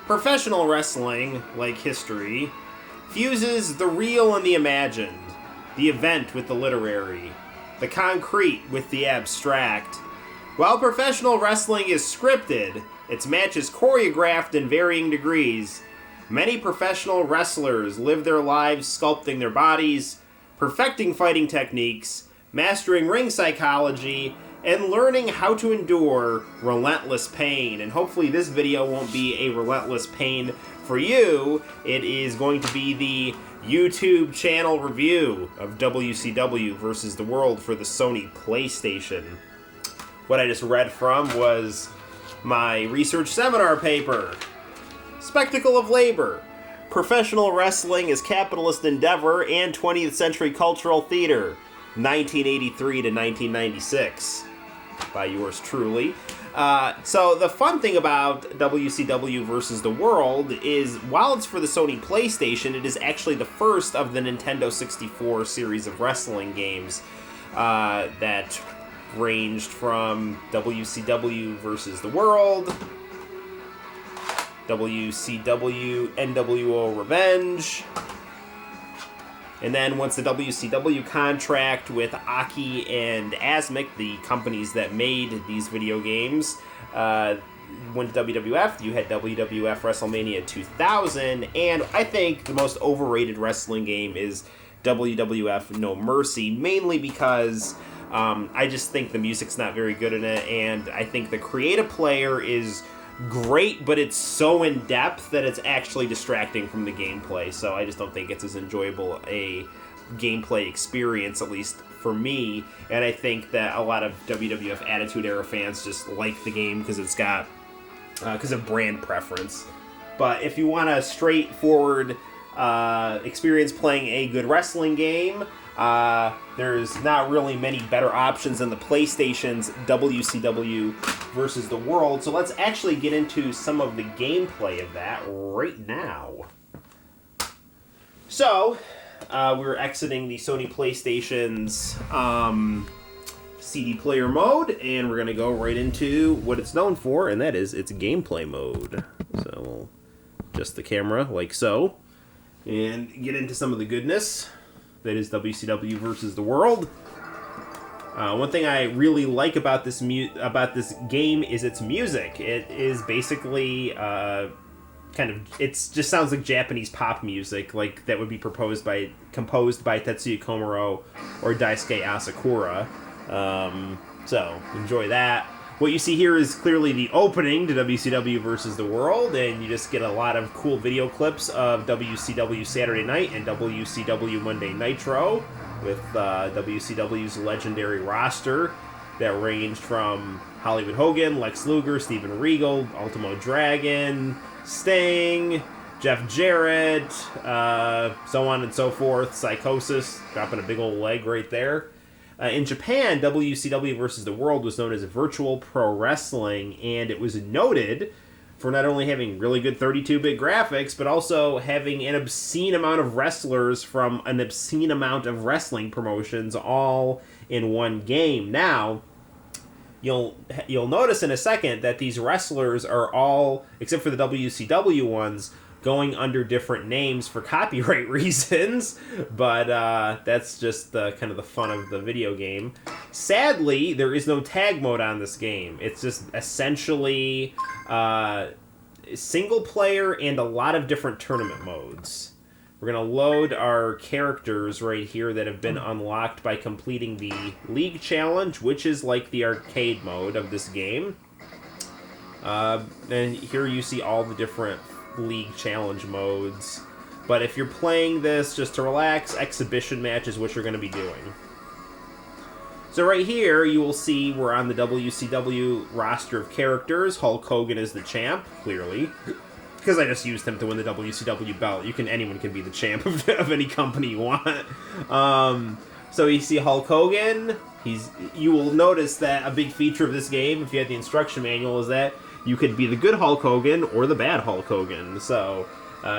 Professional wrestling, like history, fuses the real and the imagined, the event with the literary, the concrete with the abstract. While professional wrestling is scripted, its matches choreographed in varying degrees. Many professional wrestlers live their lives sculpting their bodies, perfecting fighting techniques, mastering ring psychology, and learning how to endure relentless pain. And hopefully this video won't be a relentless pain for you. It is going to be the YouTube channel review of WCW versus the World for the Sony PlayStation. What I just read from was my research seminar paper. Spectacle of Labor. Professional Wrestling is Capitalist Endeavor and 20th Century Cultural Theater, 1983 to 1996. By yours truly. So the fun thing about WCW versus the World is, while it's for the Sony PlayStation, it is actually the first of the Nintendo 64 series of wrestling games that ranged from WCW versus the World, WCW NWO Revenge, and then once the WCW contract with Aki and Asmik, the companies that made these video games, went to WWF, you had WWF WrestleMania 2000, and I think the most overrated wrestling game is WWF No Mercy, mainly because I just think the music's not very good in it, and I think the creative player is great, but it's so in-depth that it's actually distracting from the gameplay, so I just don't think it's as enjoyable a gameplay experience, at least for me, and I think that a lot of WWF Attitude Era fans just like the game because it's got, because of brand preference. But if you want a straightforward experience playing a good wrestling game, there's not really many better options than the PlayStation's WCW versus the World. So let's actually get into some of the gameplay of that right now. So, we're exiting the Sony PlayStation's CD player mode, and we're going to go right into what it's known for, and that is its gameplay mode. So we'll adjust the camera like so, and get into some of the goodness that is WCW versus the World. One thing I really like about this game is its music. It is basically it just sounds like Japanese pop music, like that would be composed by Tetsuya Komuro or Daisuke Asakura. So enjoy that. What you see here is clearly the opening to WCW versus the World, and you just get a lot of cool video clips of WCW Saturday Night and WCW Monday Nitro with WCW's legendary roster that ranged from Hollywood Hogan, Lex Luger, Steven Regal, Ultimo Dragon, Sting, Jeff Jarrett, so on and so forth. Psychosis, dropping a big old leg right there. In Japan, WCW versus the World was known as Virtual Pro Wrestling, and it was noted for not only having really good 32-bit graphics, but also having an obscene amount of wrestlers from an obscene amount of wrestling promotions all in one game. Now, you'll notice in a second that these wrestlers are all, except for the WCW ones, going under different names for copyright reasons, but that's just kind of the fun of the video game. Sadly, there is no tag mode on this game. It's just essentially single player and a lot of different tournament modes. We're going to load our characters right here that have been unlocked by completing the League Challenge, which is like the arcade mode of this game. And here you see all the different League Challenge modes, but if you're playing this just to relax, exhibition match is what you're going to be doing. So right here you will see we're on the WCW roster of characters. Hulk Hogan is the champ, clearly, because I just used him to win the WCW belt. Anyone can be the champ of any company you want. So you see Hulk Hogan. You will notice that a big feature of this game, if you had the instruction manual, is that you could be the good Hulk Hogan or the bad Hulk Hogan. So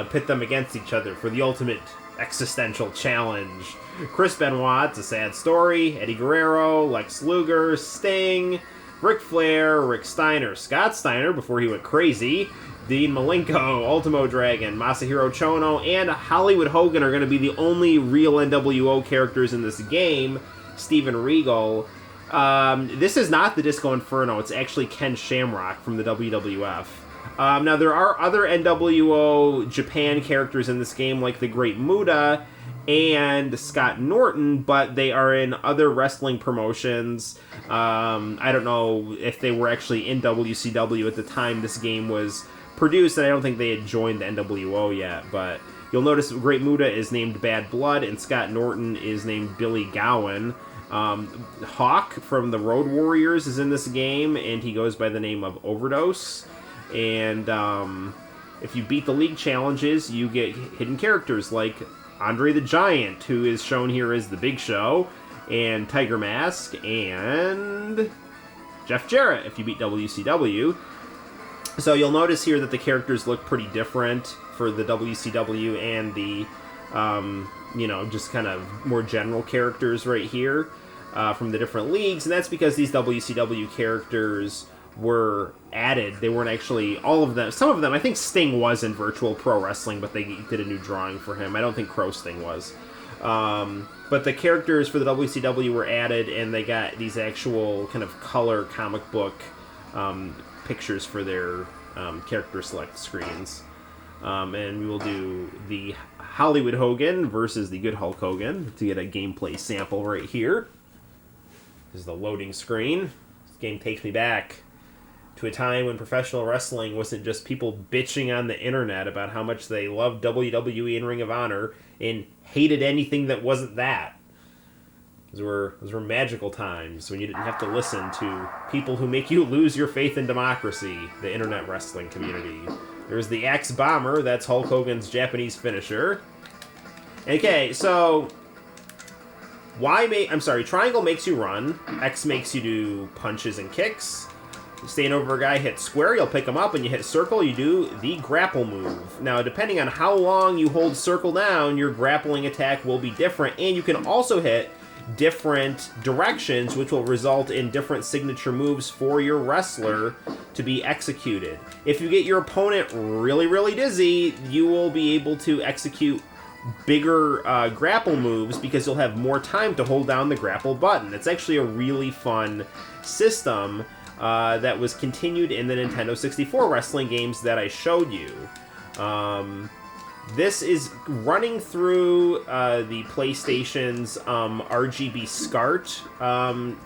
pit them against each other for the ultimate existential challenge. Chris Benoit, It's a Sad Story, Eddie Guerrero, Lex Luger, Sting, Ric Flair, Rick Steiner, Scott Steiner before he went crazy, Dean Malenko, Ultimo Dragon, Masahiro Chono, and Hollywood Hogan are going to be the only real NWO characters in this game. Steven Regal. This is not the Disco Inferno. It's actually Ken Shamrock from the WWF. Now, there are other NWO Japan characters in this game, like the Great Muta and Scott Norton, but they are in other wrestling promotions. I don't know if they were actually in WCW at the time this game was produced, and I don't think they had joined the NWO yet, but you'll notice Great Muta is named Bad Blood, and Scott Norton is named Billy Gowan. Hawk from the Road Warriors is in this game, and he goes by the name of Overdose. And if you beat the league challenges, you get hidden characters like Andre the Giant, who is shown here as the Big Show, and Tiger Mask, and Jeff Jarrett if you beat WCW. So you'll notice here that the characters look pretty different for the WCW and the, just kind of more general characters right here from the different leagues. And that's because these WCW characters were added. They weren't actually all of them. Some of them, I think Sting was in Virtual Pro Wrestling, but they did a new drawing for him. I don't think Crow Sting was. But the characters for the WCW were added, and they got these actual kind of color comic book pictures for their character select screens. And we will do the Hollywood Hogan versus the Good Hulk Hogan to get a gameplay sample right here. This is the loading screen. This game takes me back to a time when professional wrestling wasn't just people bitching on the internet about how much they loved WWE and Ring of Honor and hated anything that wasn't that. Those were magical times when you didn't have to listen to people who make you lose your faith in democracy, the internet wrestling community. There's the Axe Bomber, that's Hulk Hogan's Japanese finisher. Okay, so triangle makes you run, X makes you do punches and kicks. Staying over a guy, hit square, you'll pick him up, and you hit circle, you do the grapple move. Now, depending on how long you hold circle down, your grappling attack will be different, and you can also hit different directions, which will result in different signature moves for your wrestler to be executed. If you get your opponent really, really dizzy, you will be able to execute bigger grapple moves because you'll have more time to hold down the grapple button. It's actually a really fun system that was continued in the Nintendo 64 wrestling games that I showed you. This is running through the PlayStation's RGB SCART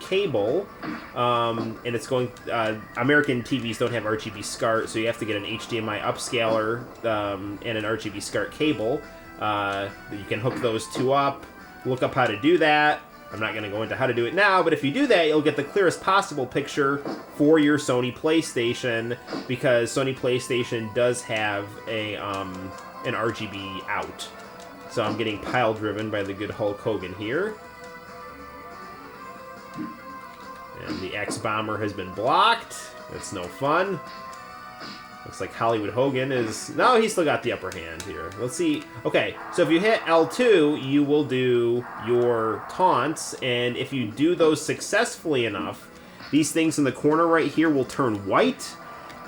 cable, and it's going. American TVs don't have RGB SCART, so you have to get an HDMI upscaler and an RGB SCART cable. You can hook those two up. Look up how to do that. I'm not going to go into how to do it now, but if you do that, you'll get the clearest possible picture for your Sony PlayStation, because Sony PlayStation does have an RGB out. So I'm getting pile driven by the Good Hulk Hogan here. And the X Bomber has been blocked. That's no fun. Looks like Hollywood Hogan is... No, he's still got the upper hand here. Let's see. Okay, so if you hit L2, you will do your taunts, and if you do those successfully enough, these things in the corner right here will turn white,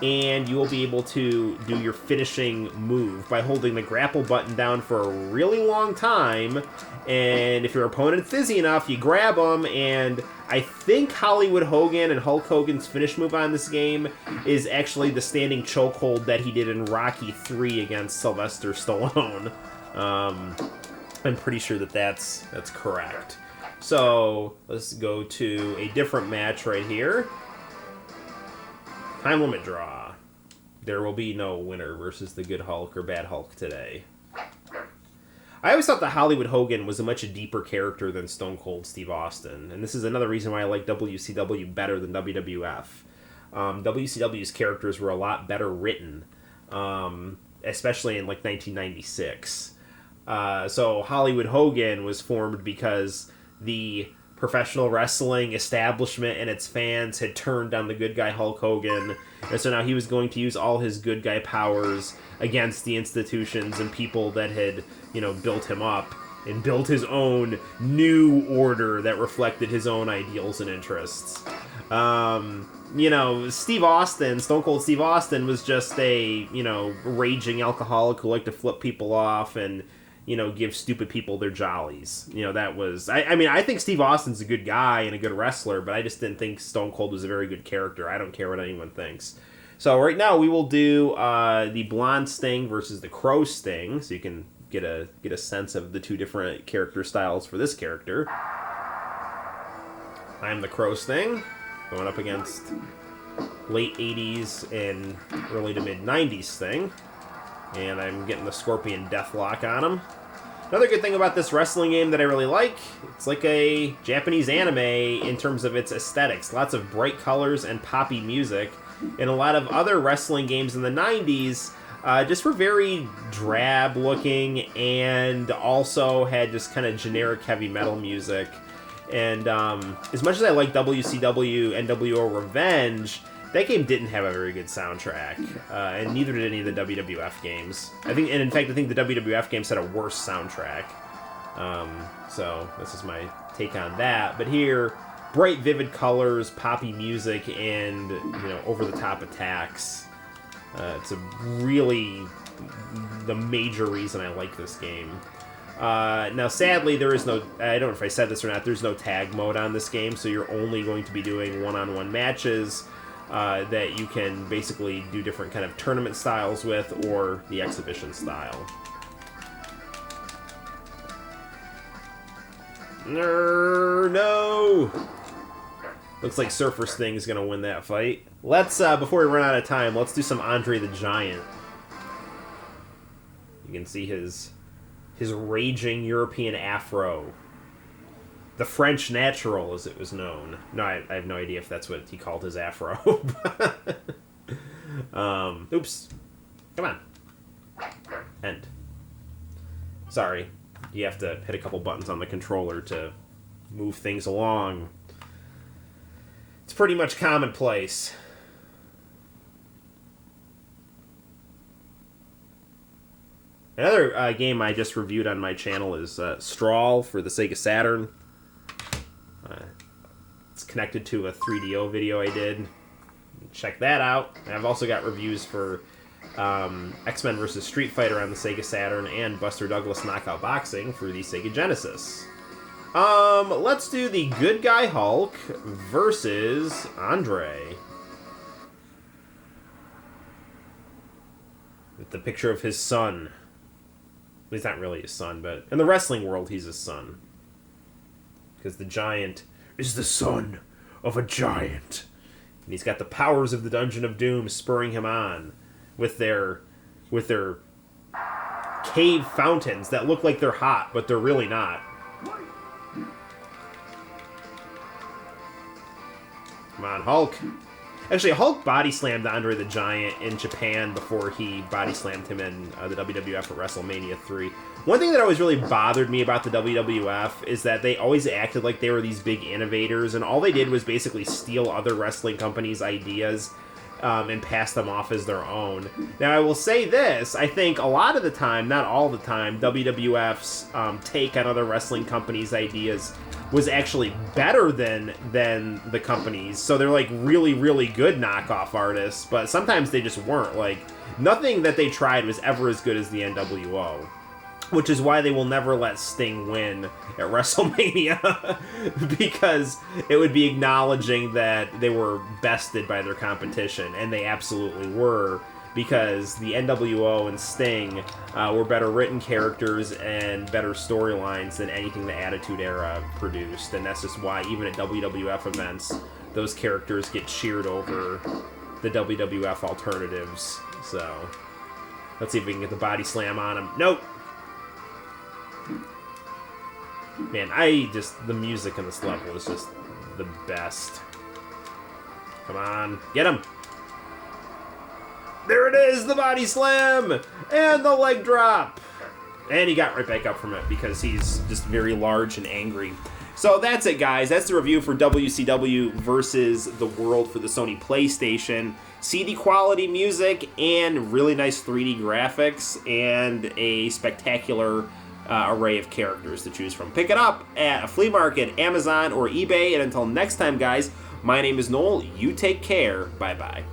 and you will be able to do your finishing move by holding the grapple button down for a really long time. And if your opponent's dizzy enough, you grab them, and I think Hollywood Hogan and Hulk Hogan's finish move on this game is actually the standing chokehold that he did in Rocky III against Sylvester Stallone. I'm pretty sure that's correct. So let's go to a different match right here. Time limit draw. There will be no winner versus the Good Hulk or Bad Hulk today. I always thought that Hollywood Hogan was a much deeper character than Stone Cold Steve Austin, and this is another reason why I like WCW better than WWF. WCW's characters were a lot better written, especially in like 1996. So Hollywood Hogan was formed because the professional wrestling establishment and its fans had turned on the good guy Hulk Hogan, and so now he was going to use all his good guy powers against the institutions and people that had, built him up, and built his own new order that reflected his own ideals and interests. You know, Steve Austin, Stone Cold Steve Austin, was just a, you know, raging alcoholic who liked to flip people off and, you know, give stupid people their jollies. You know, that was... I mean, I think Steve Austin's a good guy and a good wrestler, but I just didn't think Stone Cold was a very good character. I don't care what anyone thinks. So right now we will do the Blonde Sting versus the Crow Sting, so you can get a sense of the two different character styles for this character. I'm the Crow Sting, going up against late 80s and early to mid 90s Sting. And I'm getting the Scorpion Deathlock on him. Another good thing about this wrestling game that I really like, it's like a Japanese anime in terms of its aesthetics. Lots of bright colors and poppy music. And a lot of other wrestling games in the 90s just were very drab looking and also had just kind of generic heavy metal music. And as much as I like WCW NWO Revenge, that game didn't have a very good soundtrack, and neither did any of the WWF games. I think the WWF games had a worse soundtrack. So this is my take on that. But here, bright, vivid colors, poppy music, and over-the-top attacks. It's really the major reason I like this game. Now, sadly, there is no... I don't know if I said this or not. There's no tag mode on this game, so you're only going to be doing one-on-one matches that you can basically do different kind of tournament styles with, or the exhibition style. No! Looks like Surfer Sting is going to win that fight. Let's, before we run out of time, let's do some Andre the Giant. You can see his raging European afro. The French natural, as it was known. No, I have no idea if that's what he called his afro. Oops. Come on. End. Sorry. You have to hit a couple buttons on the controller to move things along. It's pretty much commonplace. Another game I just reviewed on my channel is Strawl for the Sega Saturn. It's connected to a 3DO video I did. Check that out. And I've also got reviews for X-Men vs. Street Fighter on the Sega Saturn and Buster Douglas Knockout Boxing for the Sega Genesis. Let's do the Good Guy Hulk versus Andre. With the picture of his son. He's not really his son, but in the wrestling world, he's his son. Because the giant is the son of a giant. And he's got the powers of the Dungeon of Doom spurring him on with their cave fountains that look like they're hot, but they're really not. Come on, Hulk. Actually, Hulk body slammed Andre the Giant in Japan before he body slammed him in the WWF at WrestleMania 3. One thing that always really bothered me about the WWF is that they always acted like they were these big innovators, and all they did was basically steal other wrestling companies' ideas and pass them off as their own. Now, I will say this. I think a lot of the time, not all the time, WWF's take on other wrestling companies' ideas was actually better than the companies. So they're like really, really good knockoff artists, but sometimes they just weren't. Like, nothing that they tried was ever as good as the NWO. Which is why they will never let Sting win at WrestleMania, because it would be acknowledging that they were bested by their competition, and they absolutely were, because the NWO and Sting were better written characters and better storylines than anything the Attitude Era produced, and that's just why even at WWF events, those characters get cheered over the WWF alternatives. So, let's see if we can get the body slam on him. Nope! Man, the music in this level is just the best. Come on, get him! There it is, the body slam! And the leg drop! And he got right back up from it because he's just very large and angry. So that's it, guys. That's the review for WCW versus the World for the Sony PlayStation. CD quality music and really nice 3D graphics and a spectacular array of characters to choose from. Pick it up at a flea market, Amazon, or eBay. And until next time, guys, My name is Noel. You take care. Bye-bye.